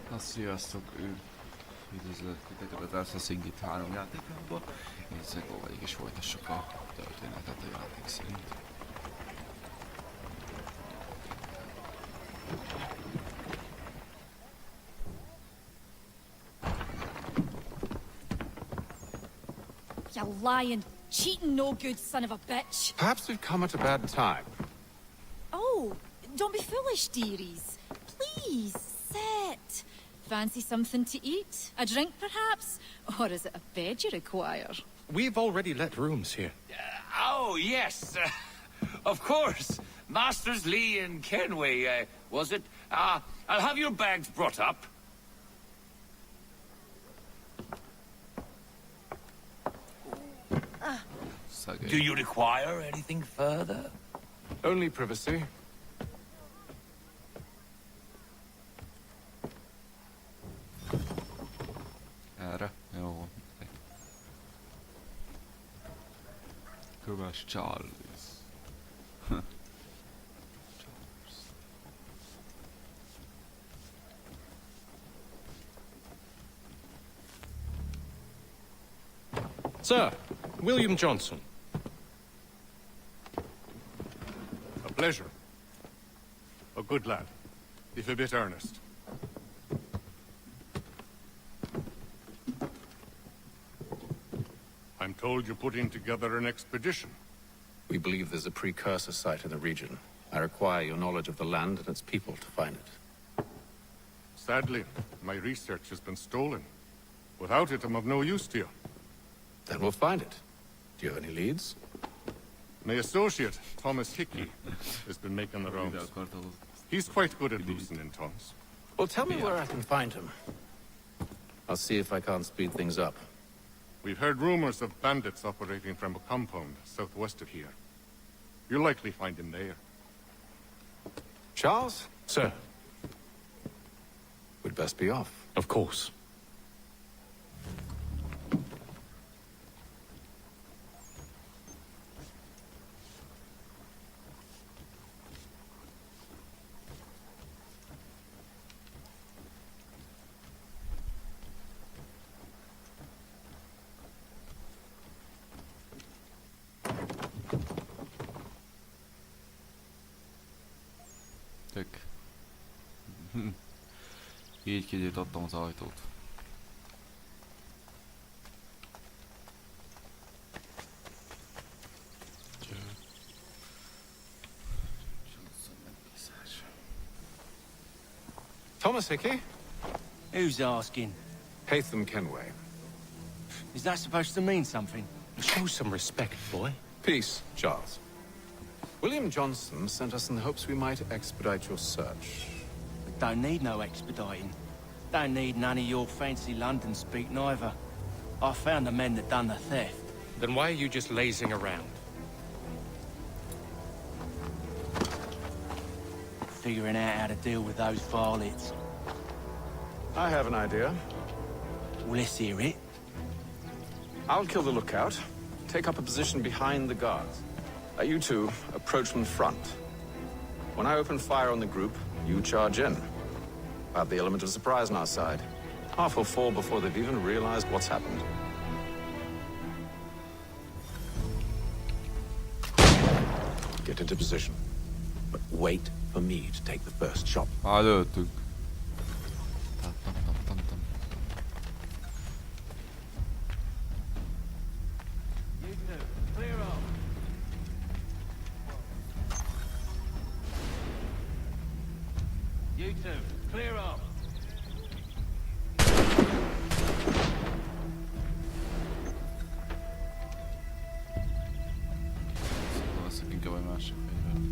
Na sziasztok, üdvözlök titeket az Assassin's Creed 3 játékába. Én Zegó vagyok és folytassuk a történetet a játék szerint. You lying, cheating, no good son of a bitch. Perhaps we've come at a bad time. Oh, don't be foolish, dearies. Please, sit. Fancy something to eat? A drink, perhaps? Or is it a bed you require? We've already let rooms here. Oh, yes. Of course. Masters Lee and Kenway, was it? I'll have your bags brought up. Do you require anything further? Only privacy. Erre? Jó. Kövess Charles. Sir, William Johnson. A pleasure. A good lad, if a bit earnest. I'm told you're putting together an expedition. We believe there's a precursor site in the region. I require your knowledge of the land and its people to find it. Sadly, my research has been stolen. Without it, I'm of no use to you. Then we'll find it. Do you have any leads? My associate, Thomas Hickey, has been making the rounds. He's quite good at loosening tongues. Well, tell me where I can find him. I'll see if I can't speed things up. We've heard rumors of bandits operating from a compound southwest of here. You'll likely find him there. Charles? Sir, We'd best be off. of course. Tök. Így kinyitottam az ajtót. Thomas Hickey? Who's asking? Haytham Kenway. Is that supposed to mean something? Show some respect, boy. Peace, Charles. William Johnson sent us in the hopes we might expedite your search. Don't need no expediting. Don't need none of your fancy London speak neither. I found the men that done the theft. Then why are you just lazing around? Figuring out how to deal with those varlets. I have an idea. Well, let's hear it. I'll kill the lookout. Take up a position behind the guards. You two, approach from the front. When I open fire on the group, you charge in. We'll have the element of surprise on our side. Half will fall before they've even realized what's happened. Get into position. But wait for me to take the first shot. Már lőttünk. Tam. You two, clear off. You two, clear off. Szóval veszek inkább egy másik fegyvert.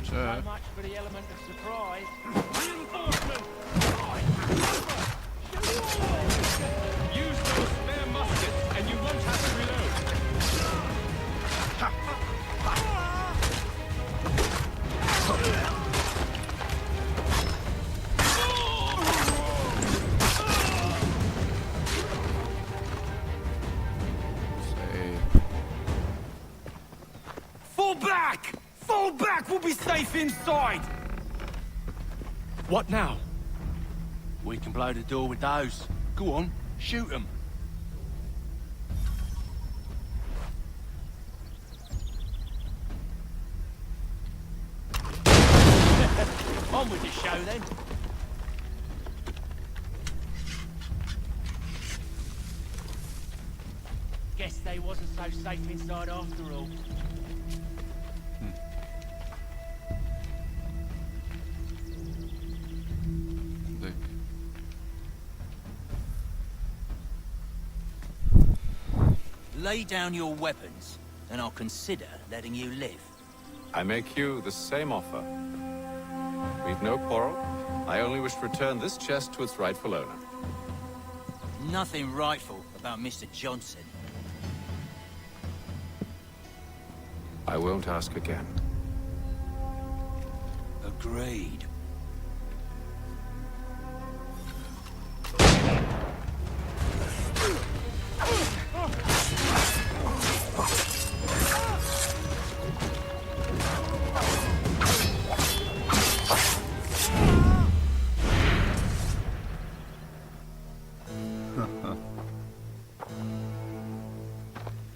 So much for the element of surprise. Reinforcement! Use those spare muskets and you won't have to reload. Fall back! Fall back! We'll be safe inside! What now? We can blow the door with those. Go on, shoot them. On with the show then. Guess they wasn't so safe inside after all. Dick. Lay down your weapons, and I'll consider letting you live. I make you the same offer. We've no quarrel. I only wish to return this chest to its rightful owner. Nothing rightful about Mr. Johnson. I won't ask again. Agreed.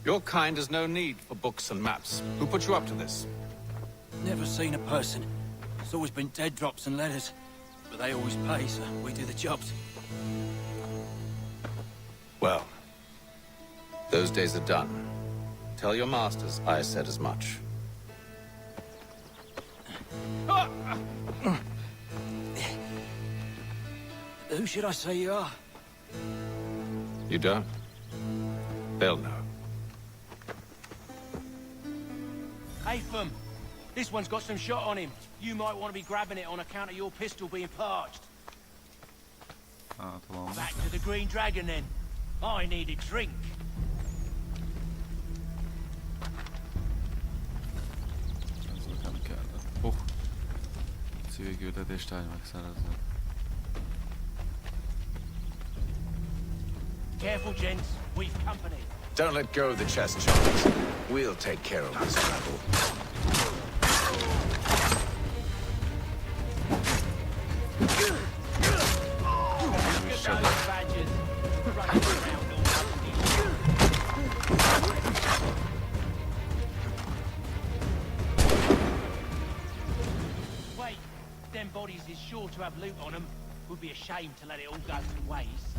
Your kind has no need for books and maps. Who put you up to this? Never seen a person. It's always been dead drops and letters. But they always pay, so we do the jobs. Well, those days are done. Tell your masters I said as much. Who should I say you are? You don't? They'll know. Haytham, this one's got some shot on him. You might want to be grabbing it on account of your pistol being parched. Tamam. Back to the Green Dragon then. I need a drink. Ez nekem kell. Szívügyületést állj megszerezni. Careful, gents. We've company. Don't let go of the chest, Charles. We'll take care of this trouble. Look at those badgers. Running around all rusty. Wait, them bodies is sure to have loot on them. Would be a shame to let it all go to waste.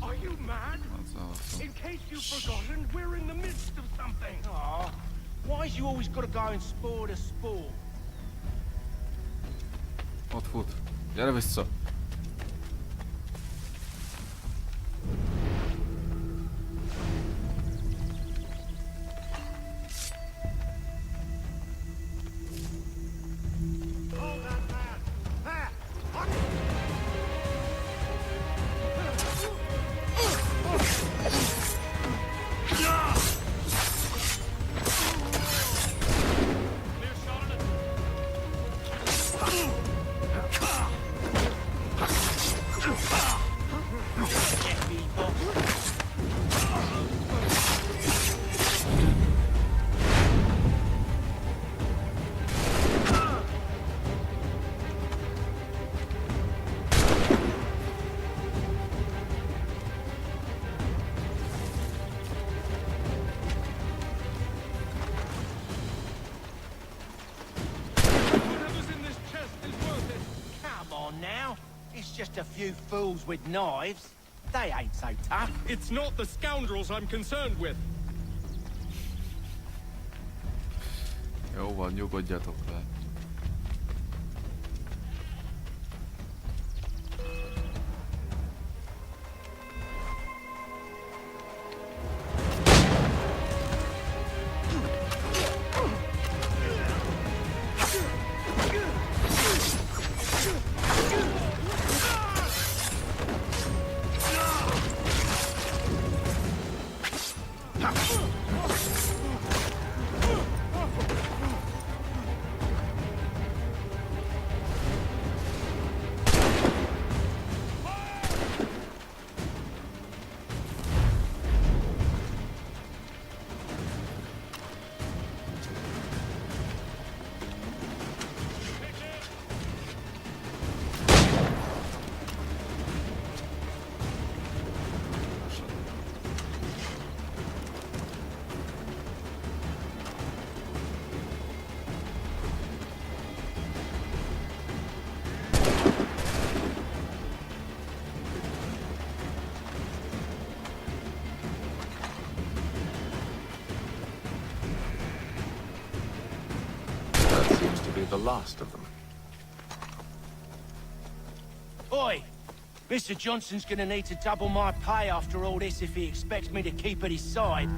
Are you mad? Az awesome. In case you've forgotten, we're in the midst of something. Aw, why's you always got to go and spore the spore? Ott fut. Gyere vissza. Whatever's in this chest is worth it. Come on now. It's just a few fools with knives. They ain't so tough. It's not the scoundrels I'm concerned with. Jó van, nyugodjatok le. the last of them. Oi! Mr. Johnson's gonna need to double my pay after all this if he expects me to keep at his side.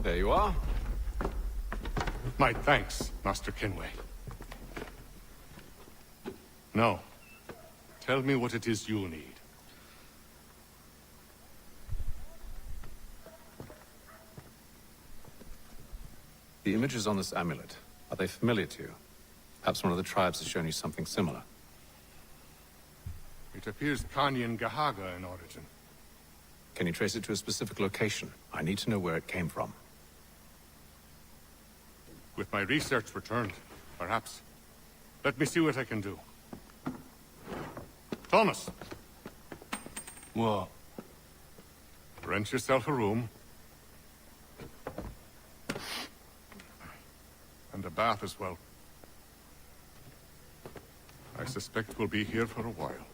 There you are. My thanks, Master Kenway. Now, tell me what it is you need. The images on this amulet, are they familiar to you? Perhaps one of the tribes has shown you something similar. It appears Kanyan Gahaga in origin. Can you trace it to a specific location? I need to know where it came from. With my research returned, perhaps. Let me see what I can do. Thomas! What? Rent yourself a room. And a bath as well. I suspect we'll be here for a while.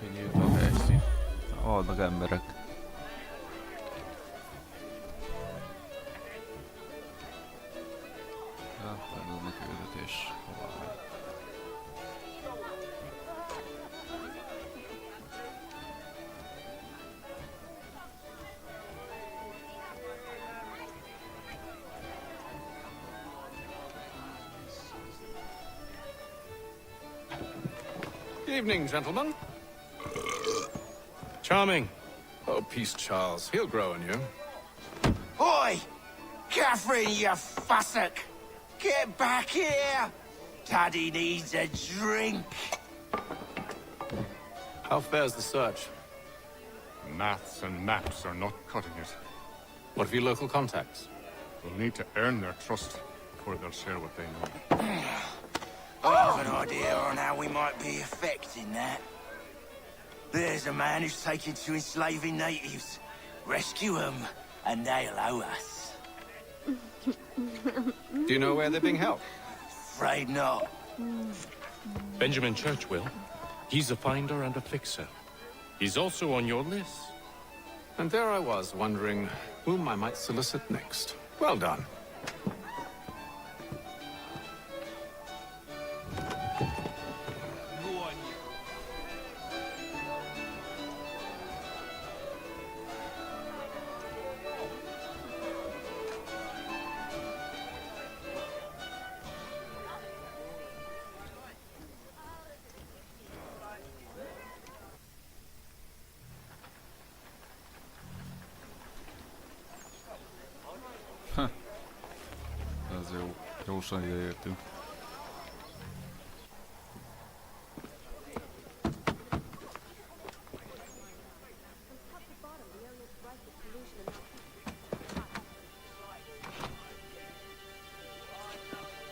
Kinyílt a helyszín. Vannak emberek. Ja, ez a küldetés. Hová megy? Evening, gentlemen. Charming. Oh, peace, Charles. He'll grow on you. Oi! Catherine, you fussock! Get back here! Daddy needs a drink. How fares the search? Maths and maps are not cutting it. What of your local contacts? We'll need to earn their trust before they'll share what they know. I have an idea on how we might be affecting that. There's a man who's taken to enslaving natives. Rescue them, and they'll owe us. Do you know where they're being held? Afraid not. Benjamin Church will. He's a finder and a fixer. He's also on your list. And there I was, wondering whom I might solicit next. Well done. Ez jó. Gyorsan ideértünk.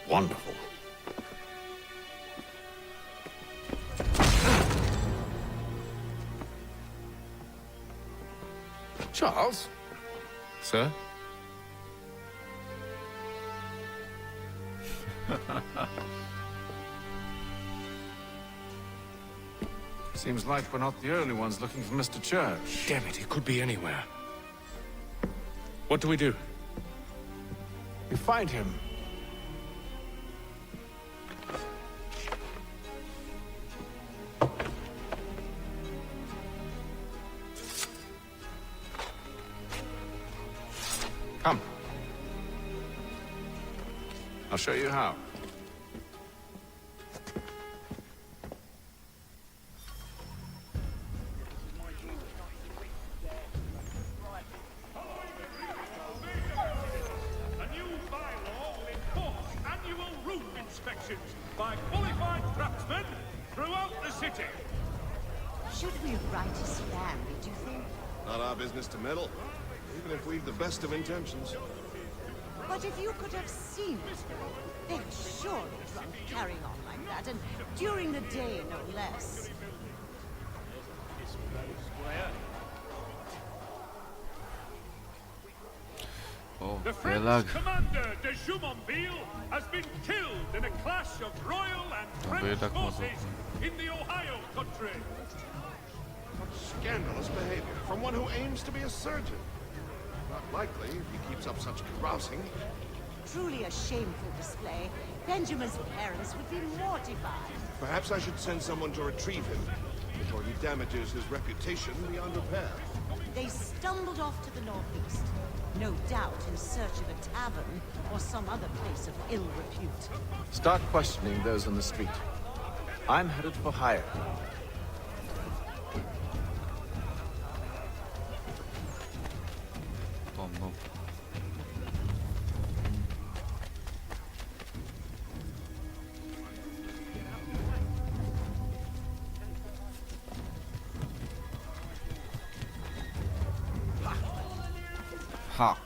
Wonderful. Charles? Sir? Seems like we're not the only ones looking for Mr. Church. Damn it, he could be anywhere. What do we do? You find him. Come. I'll show you how. A new bylaw will enforce annual roof inspections by qualified craftsmen throughout the city. Should we write a stand, do you think? Not our business to meddle, even if we've the best of intentions. But if you could have seen it, they were surely drunk carrying on like that, and during the day, no less. Ó, The tényleg? French commander de Jumonville has been killed in a clash of royal and French védek forces mozogni. in the Ohio country. What scandalous behavior from one who aims to be a surgeon. Not likely if he keeps up such carousing. Truly a shameful display. Benjamin's parents would be mortified. Perhaps I should send someone to retrieve him before he damages his reputation beyond repair. They stumbled off to the northeast. No doubt in search of a tavern or some other place of ill repute. Start questioning those on the street. I'm headed for hire. Mondom. Ha!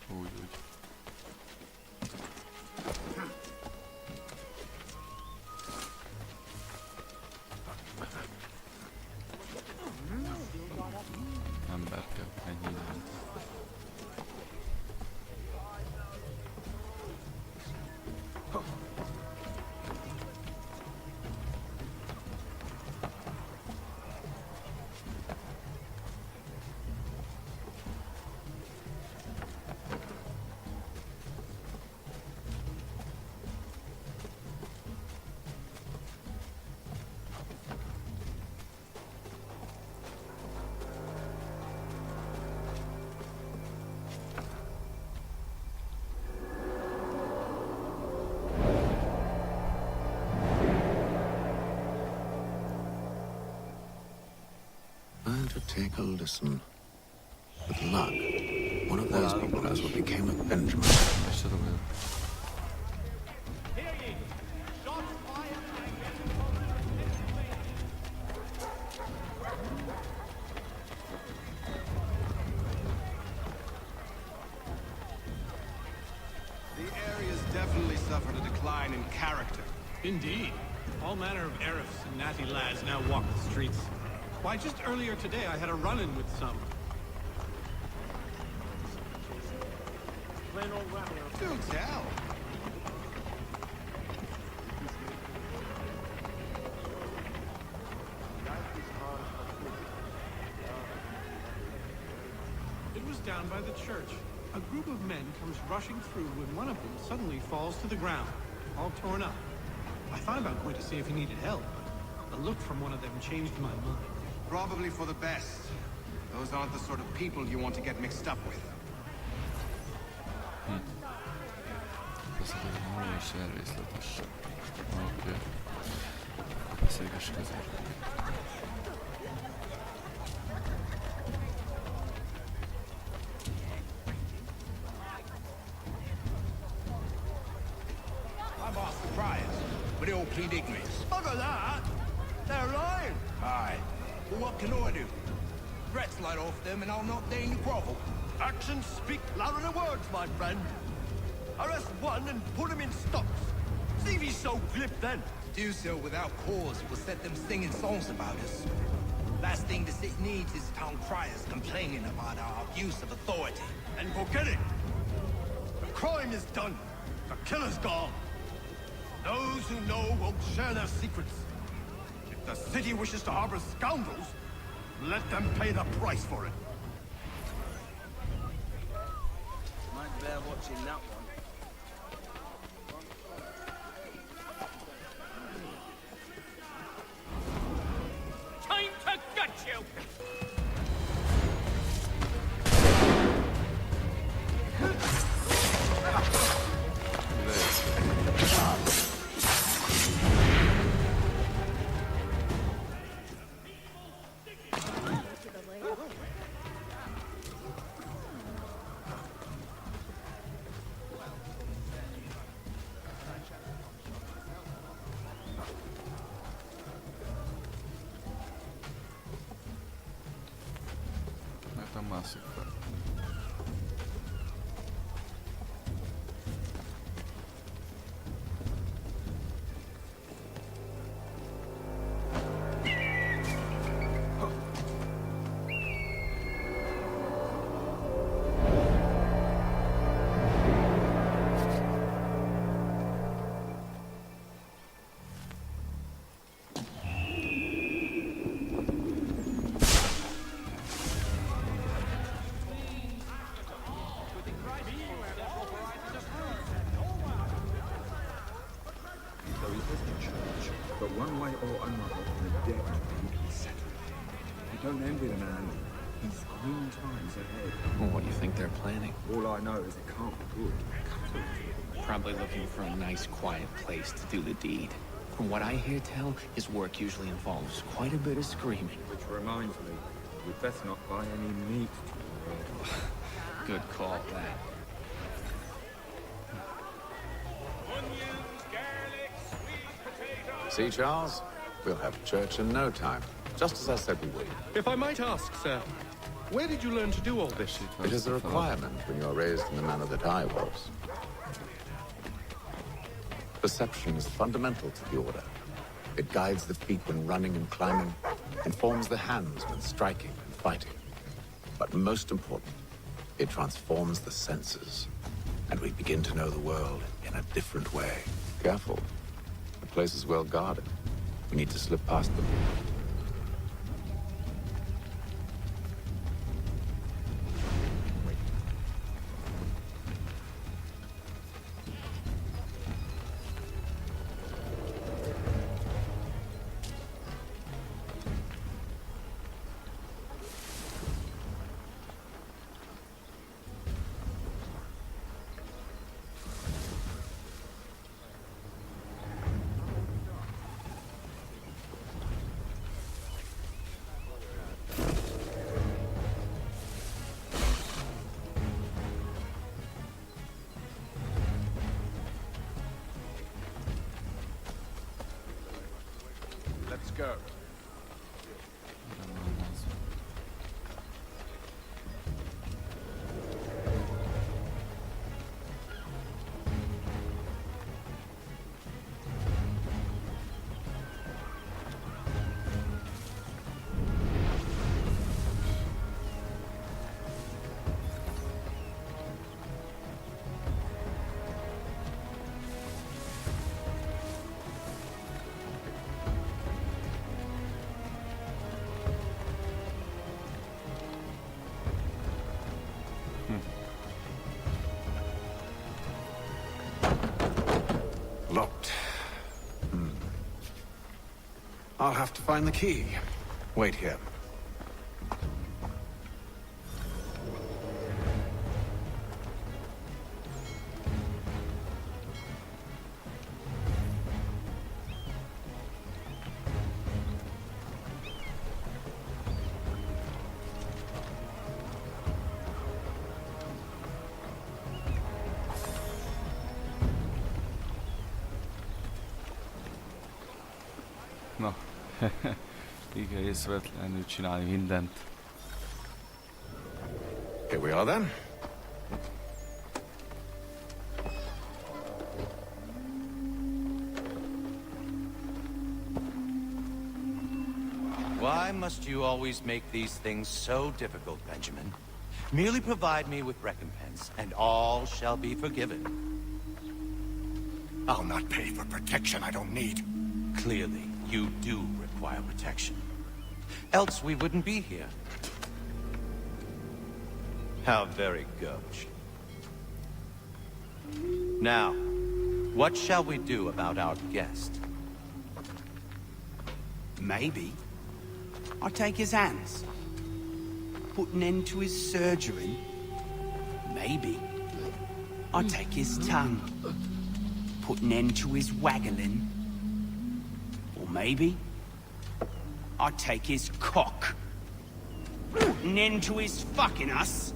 Úgy. Emberke, ennyi nem. And to take a listen. With luck, one of those people knows what became of Benjamin. The area's definitely suffered a decline in character. Indeed. All manner of Arifs and natty lads now walk the streets. Why, just earlier today I had a run-in with some. Do tell. It was down by the church. A group of men comes rushing through when one of them suddenly falls to the ground, all torn up. I thought about going to see if he needed help, but the look from one of them changed my mind. Probably for the best. Those aren't the sort of people you want to get mixed up with. Ez egy nagyon is elrészletes. Oké. Beszélgessünk ezért. I've asked the friars, but they all plead ignorance. Bugger that! They're lying! Aye. Well, what can I do? Threats light off them and I'll not deign to grovel. Actions speak louder than words, my friend. Arrest one and put him in stocks. See if he's so glib then. To do so without cause will set them singing songs about us. Last thing the city needs is town criers complaining about our abuse of authority. And forget it. The crime is done. The killer's gone. Those who know won't share their secrets. If the city wishes to harbor scoundrels, let them pay the price for it. Might bear watching that one. Time to gut you! Gyorsan mászik fel. But one way or another, the debt will be settled. You don't envy the man. He's grim times ahead. Well, what do you think they're planning? All I know is it can't be good. Probably looking for a nice, quiet place to do the deed. From what I hear tell, his work usually involves quite a bit of screaming. Which reminds me, we'd best not buy any meat tomorrow. Good call, that. See, Charles? We'll have church in no time, just as I said we would. If I might ask, sir, where did you learn to do all this? It is a requirement when you are raised in the manner that I was. Perception is fundamental to the Order. It guides the feet when running and climbing, informs the hands when striking and fighting. But most important, it transforms the senses, and we begin to know the world in a different way. Careful. The place is well guarded. We need to slip past them. Let's go. Locked. I'll have to find the key. Wait here. Na, így kell észrevetlenül csinálni mindent. Here we are then. Why must you always make these things so difficult, Benjamin? Merely provide me with recompense, and all shall be forgiven. I'll not pay for protection I don't need. Clearly, you do require protection. Else we wouldn't be here. How very gauche. Now, what shall we do about our guest? Maybe I'll take his hands. Put an end to his surgery. Maybe I'll take his tongue. Put an end to his waggling. Or maybe I'll take his cock. Put an end to his fucking us.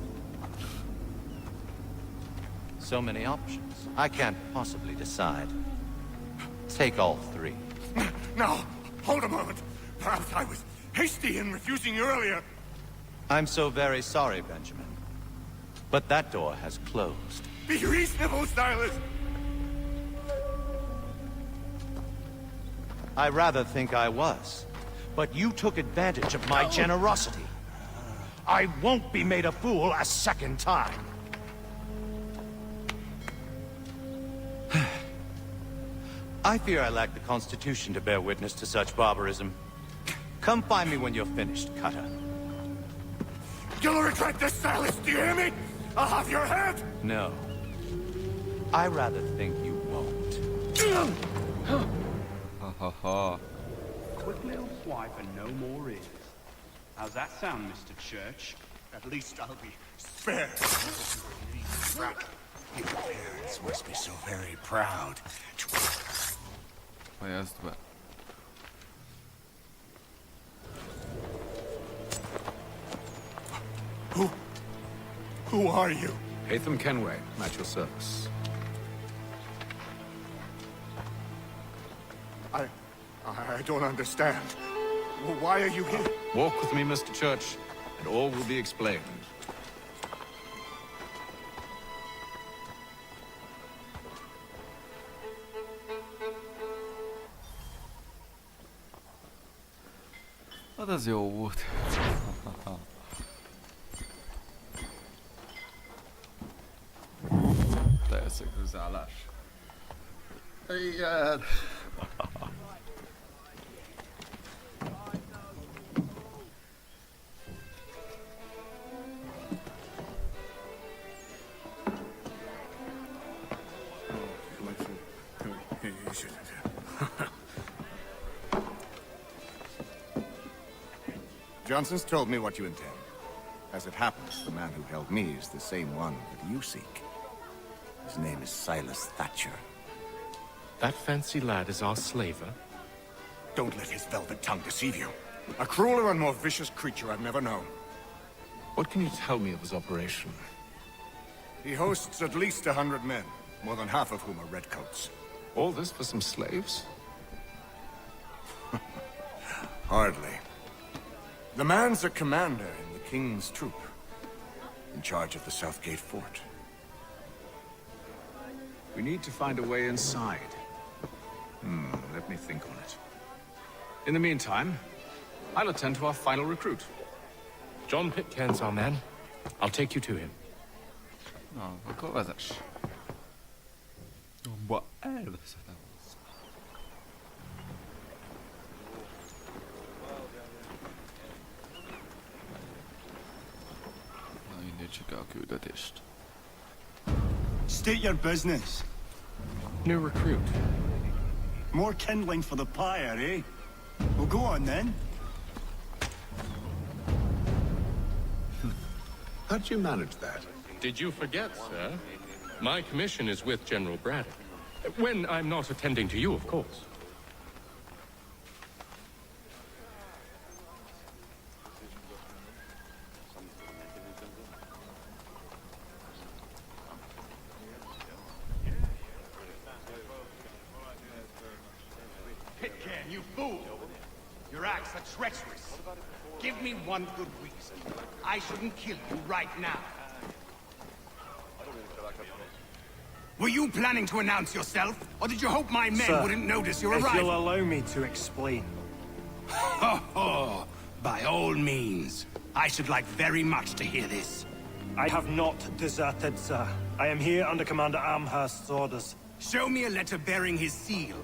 So many options. I can't possibly decide. Take all three. Now, hold a moment. Perhaps I was hasty in refusing you earlier. I'm so very sorry, Benjamin. But that door has closed. Be reasonable, Silas! I rather think I was. But you took advantage of my generosity. I won't be made a fool a second time. I fear I lack the constitution to bear witness to such barbarism. Come find me when you're finished, Cutter. You'll regret this, Silas, do you hear me? I'll have your head! No. I rather think you won't. Ha ha ha. Quick little swipe and no more is. How's that sound, Mr. Church? At least I'll be spared. Your parents must be so very proud. Fejezd be. Who are you? Hatham Kenway, at your service. I don't understand. Why are you here? Walk with me, Mr. Church, and all will be explained. Hát ez jó volt. Teljes kruzálás. Igen. Johnson's told me what you intend. As it happens, the man who held me is the same one that you seek. His name is Silas Thatcher. That fancy lad is our slaver? Don't let his velvet tongue deceive you. A crueler and more vicious creature I've never known. What can you tell me of his operation? He hosts at least 100 men, more than half of whom are redcoats. All this for some slaves? Hardly. The man's a commander in the King's troop, in charge of the Southgate Fort. We need to find a way inside. Let me think on it. In the meantime, I'll attend to our final recruit. John Pitcairn's our man. I'll take you to him. Na, akkor vezess. Ba, elveszetem. Na, indítsuk el a küldetést. State your business. New recruit. More kindling for the pyre, eh? Well, go on then. How'd you manage that? Did you forget, sir? My commission is with General Braddock. When I'm not attending to you, of course. Pitcairn, you fool! Your acts are treacherous. Give me one good reason. I shouldn't kill you right now. Were you planning to announce yourself? Or did you hope my men wouldn't notice your arrival? If you'll allow me to explain. Ho ho! By all means. I should like very much to hear this. I have not deserted, sir. I am here under Commander Amherst's orders. Show me a letter bearing his seal,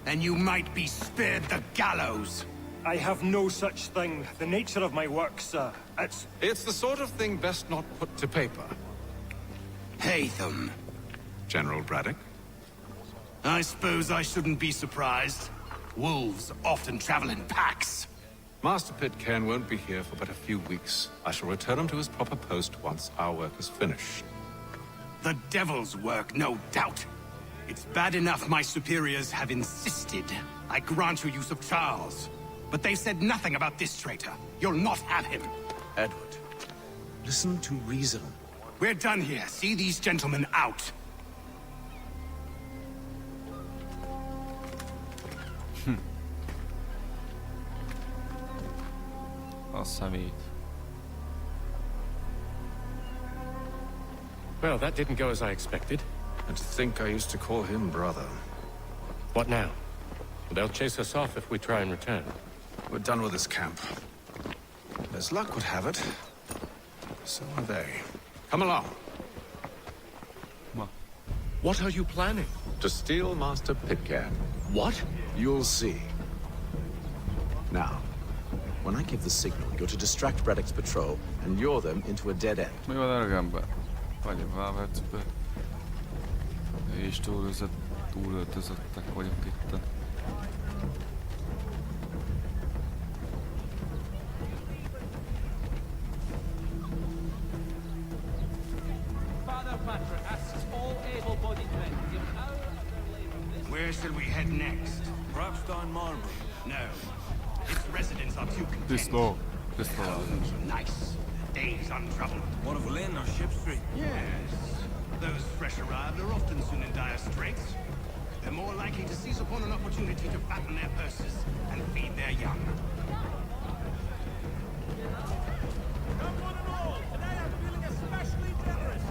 and you might be spared the gallows. I have no such thing. The nature of my work, sir, It's the sort of thing best not put to paper. Hatham. General Braddock? I suppose I shouldn't be surprised. Wolves often travel in packs. Master Pitcairn won't be here for but a few weeks. I shall return him to his proper post once our work is finished. The devil's work, no doubt. It's bad enough my superiors have insisted I grant you use of Charles. But they've said nothing about this traitor. You'll not have him. Edward, listen to reason. We're done here. See these gentlemen out. A szemét. Well, that didn't go as I expected. And to think I used to call him brother. What now? They'll chase us off if we try and return. We're done with this camp. As luck would have it, so are they. Come along. What are you planning? To steal Master Pitcairn. What? You'll see. Now, when I give the signal, you're to distract Braddock's patrol and lure them into a dead end. Mi van örömben? Vagy válvetszbe. És túlöltözöttek vagyunk itt. Where shall we head next? Rockstone Marble? No. Its residents are too content. This law. Homes are nice. Days untroubled. One of Lynn or Ship Street? Yes. Those fresh arrived are often soon in dire straits. They're more likely to seize upon an opportunity to fatten their purses and feed their young. Come one and all, today I'm feeling especially generous.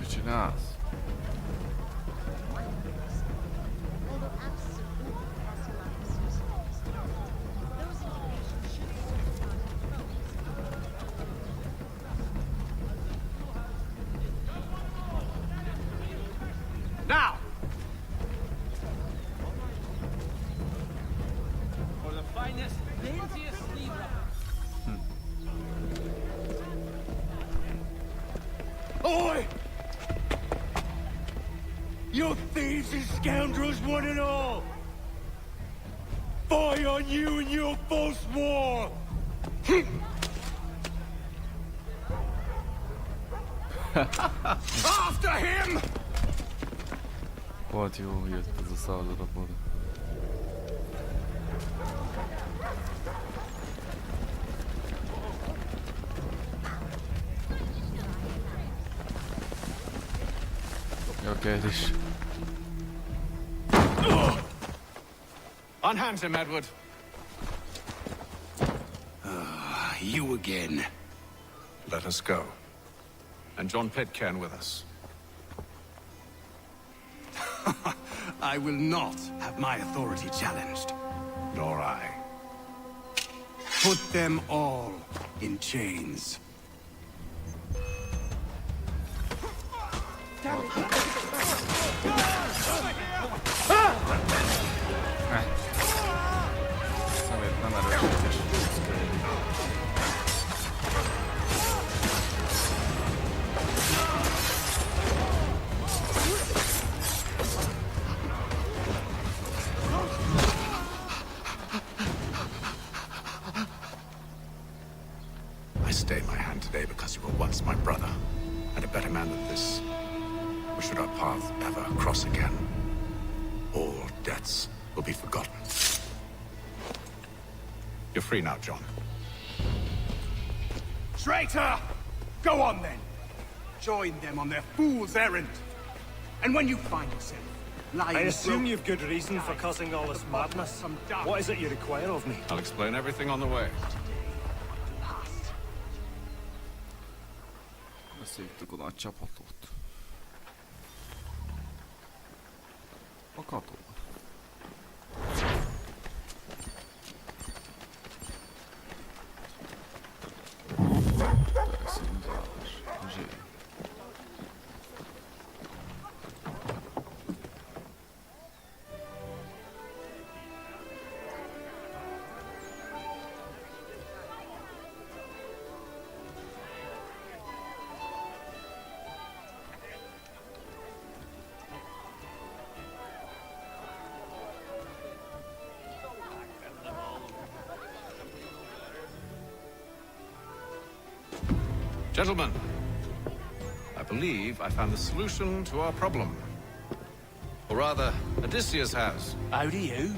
Csinálsz? Now! For the finest, daintiest libra. Oi! You thieves and scoundrels, one and all! Fie on you and your false war! After him! Volt jó, hogy jött ez a századapod. Jó kérdés. Unhand him, Edward. You again. Let us go. And John Pitcairn with us. I will not have my authority challenged. Nor I. Put them all in chains. Szemét nem erősítés. I stay my hand today because you were once my brother, and a better man than this. Or should our paths ever cross again, all debts will be forgotten. You're free now, John. Traitor! Go on then. Join them on their fool's errand. And when you find yourself lying... I assume you've good reason for causing all this madness. What is it you require of me? I'll explain everything on the way. Beszívtük a nagy csapatot. A kató. Felszínzás. Zsé. Gentlemen, I believe I found the solution to our problem. Or rather, Odysseus has. How do you?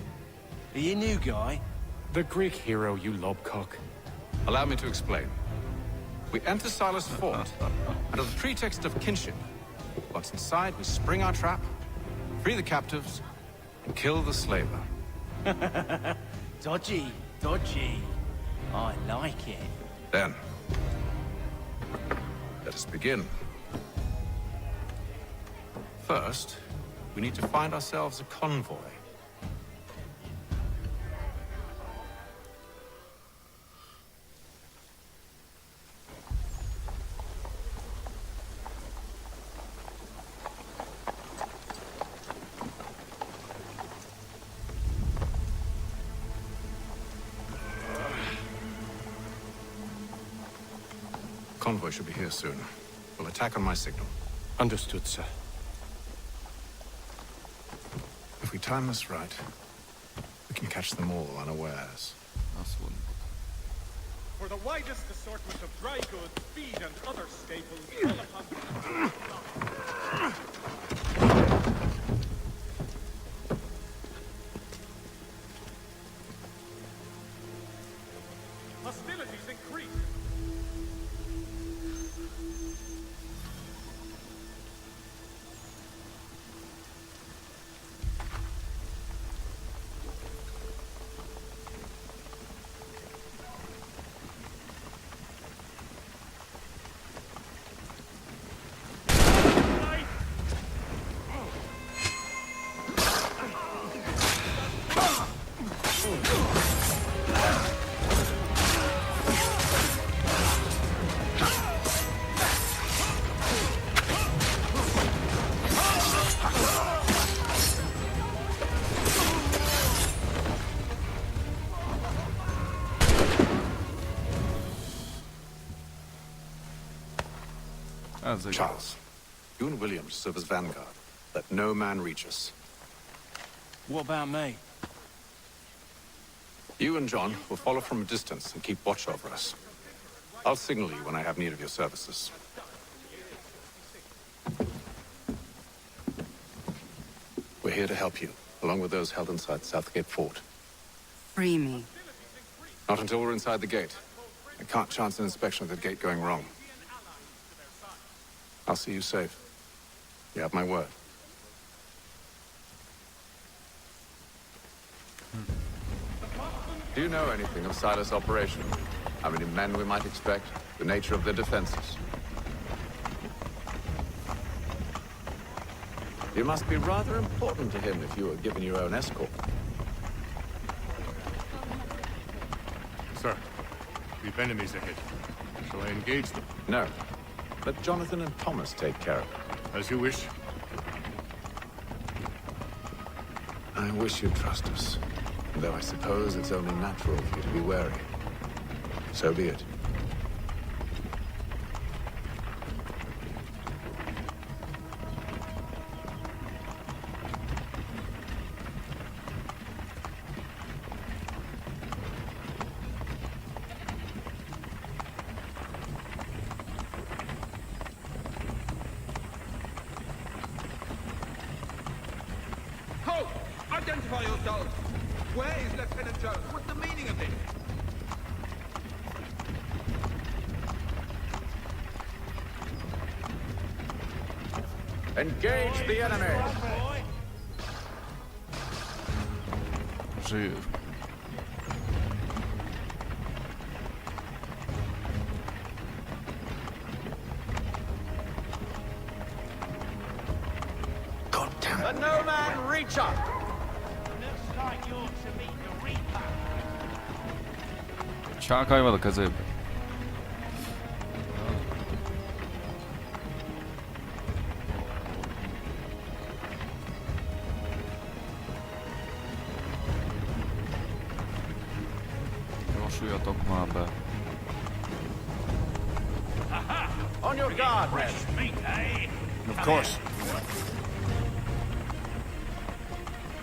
Are you a new guy? The Greek hero, you lobcock. Allow me to explain. We enter Silas' fort, under the pretext of kinship. Once inside, we spring our trap, free the captives, and kill the slaver. Dodgy, dodgy. I like it. Then, let us begin. First, we need to find ourselves a convoy. Convoy should be here soon. We'll attack on my signal. Understood, sir. If we time this right, we can catch them all unawares. That's one. For the widest assortment of dry goods, feed, and other staples, call upon hostilities increase. Charles, you and William serve as vanguard. Let no man reach us. What about me? You and John will follow from a distance and keep watch over us. I'll signal you when I have need of your services. We're here to help you, along with those held inside Southgate Fort. Free me. Not until we're inside the gate. I can't chance an inspection of the gate going wrong. I'll see you safe. You have my word. Do you know anything of Silas' operation? How many men we might expect? The nature of their defenses? You must be rather important to him if you were given your own escort. Sir, we've enemies ahead. Shall I engage them? No. Let Jonathan and Thomas take care of it. As you wish. I wish you'd trust us. Though I suppose it's only natural for you to be wary. So be it. Halt! Identify yourselves! Where is Lieutenant Jones? What's the meaning of this? Engage the enemy! Żyje. God damn it. Let no man reach up! Çağ kaymadı kazı. Gyorsuljatok már be. On your guard, men. Of course.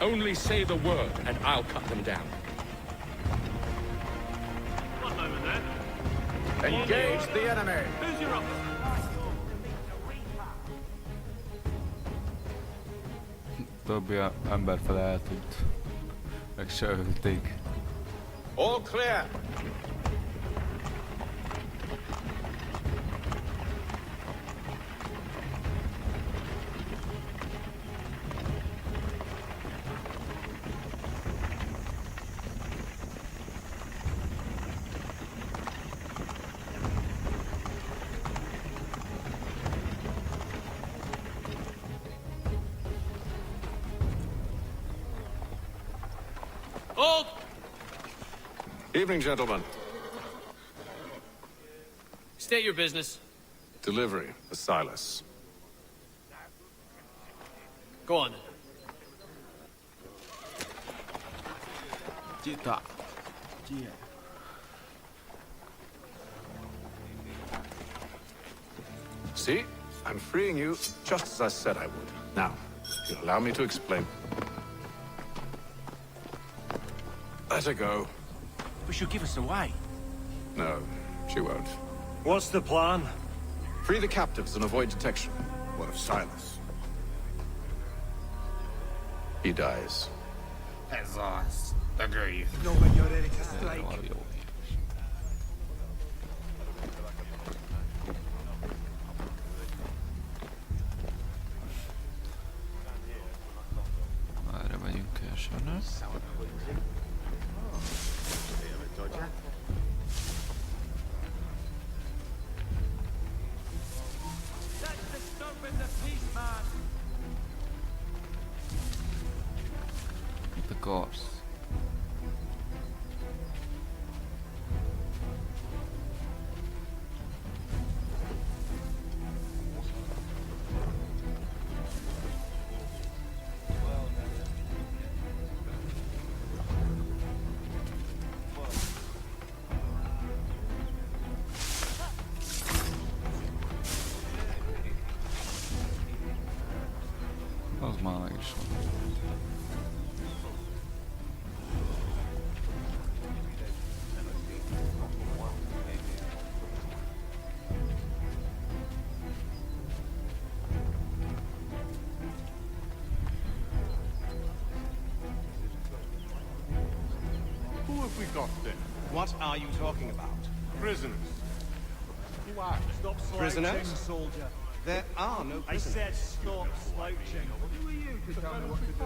Only say the word, and I'll cut them down. One moment then. Engage the enemy! Who's your officer? Többi ember fel eltűnt. Meg se ölték. All clear! Hold! Evening, gentlemen. State your business. Delivery for Silas. Go on then. See? I'm freeing you just as I said I would. Now, if you'll allow me to explain. Let her go. But she'll give us away. No, she won't. What's the plan? Free the captives and avoid detection. What of Silas? He dies. Exhaust. Agree. Know when you're ready to strike. Erre megyünk elsőnek. Itt a karsz. Az már meg is van. Who have we got then? What are you talking about? Prisoners. Why? Stop slouching, Prisoners? soldier. There are no I prisoners. said stop slouching. Who are you to tell me what to do?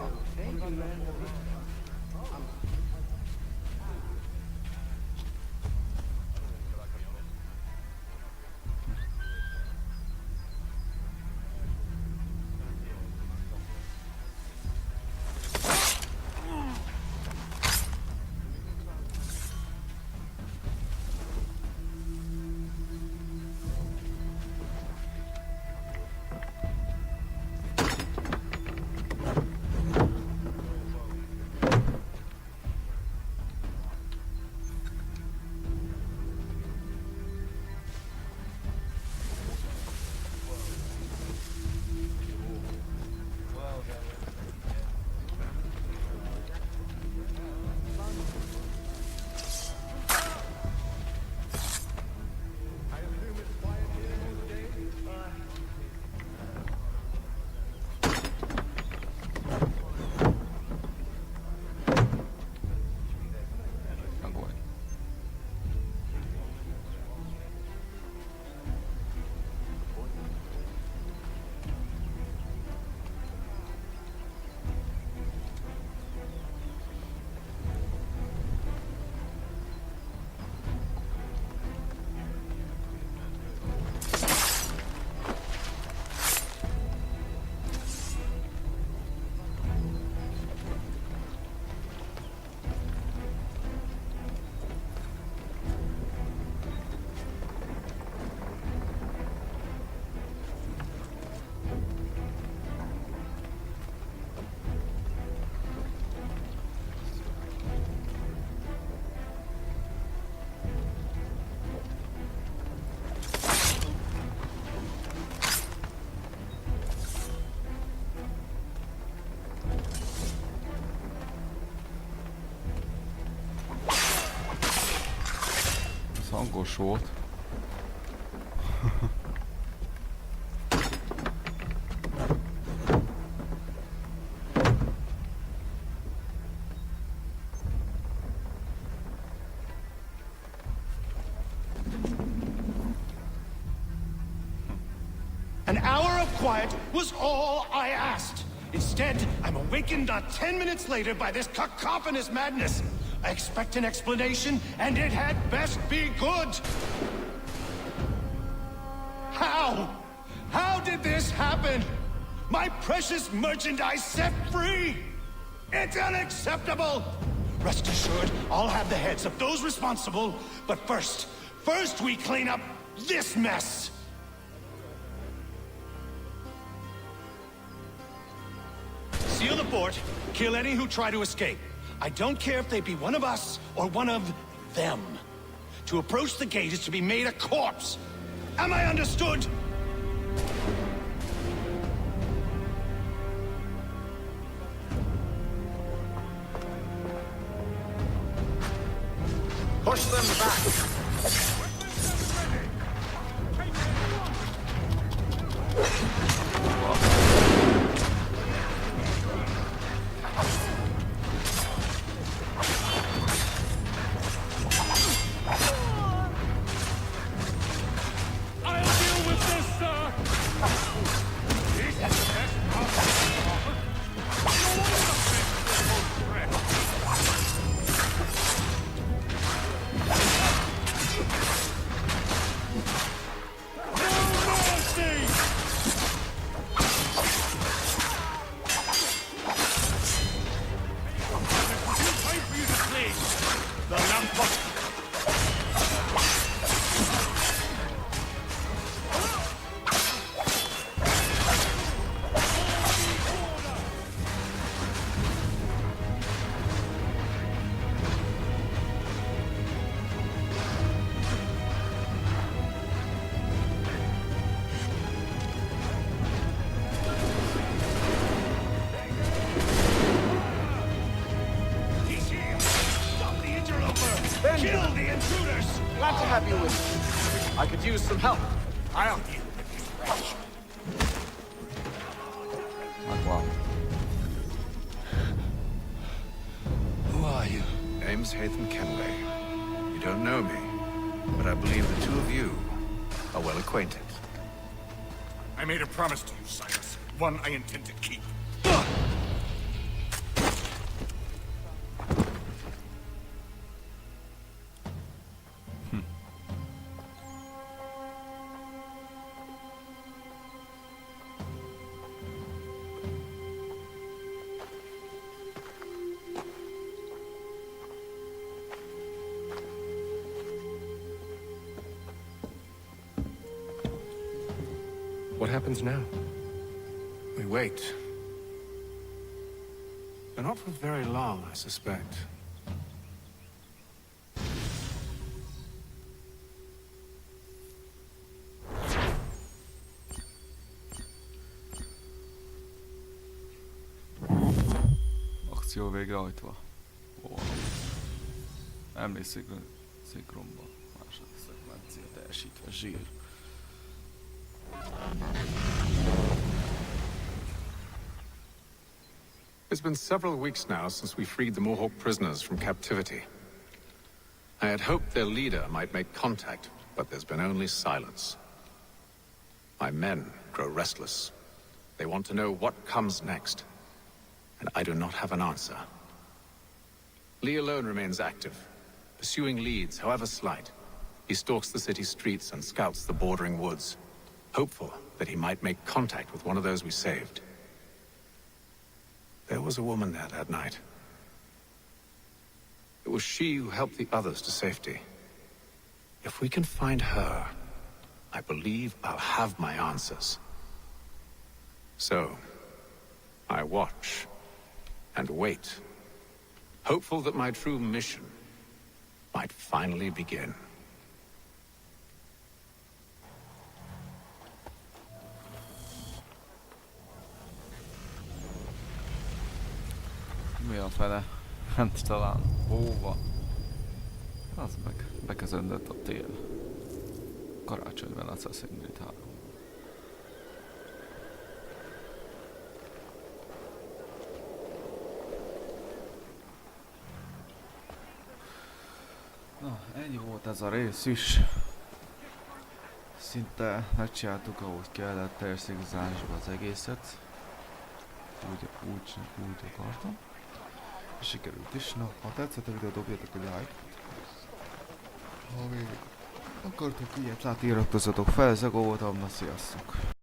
Hangos volt. An hour of quiet was all I asked. Instead, I'm awakened not 10 minutes later by this cacophonous madness. I expect an explanation, and it had best be good. How? How did this happen? My precious merchandise set free? It's unacceptable! Rest assured, I'll have the heads of those responsible, but first we clean up this mess! Seal the fort, kill any who try to escape. I don't care if they be one of us or one of them. To approach the gate is to be made a corpse. Am I understood? Push them back! Kill the intruders! Glad to have you with me. I could use some help. I'll deal with this wretch. Wow. Who are you? Name's Hatham Kenway. You don't know me, but I believe the two of you are well acquainted. I made a promise to you, Silas. One I intend to keep. What happens now? We wait. But not for very long, I suspect. Akció végrehajtva. Wow. Emlékszik szikromba. Második szekvencia teljesítve. Zsír. It's been several weeks now since we freed the Mohawk prisoners from captivity. I had hoped their leader might make contact, but there's been only silence. My men grow restless. They want to know what comes next, and I do not have an answer. Lee alone remains active, pursuing leads, however slight. He stalks the city streets and scouts the bordering woods, hopeful that he might make contact with one of those we saved. There was a woman there that night. It was she who helped the others to safety. If we can find her, I believe I'll have my answers. So, I watch and wait, hopeful that my true mission might finally begin. Mi a fele? Nem talán hóva. Az meg bekezdődött a tél. Karácsonyban Assassin's Creed 3. Na, ennyi volt ez a rész is. Szinte megcsináltuk, ahogy kellett, teljes szigazásba az egészet. Úgy akartam. Sikerült is. Na, ha tetszett a videó, dobjatok egy like-t. Ha még akartok ilyet látni, iratkozzatok fel, ez a voltam, na sziasztok!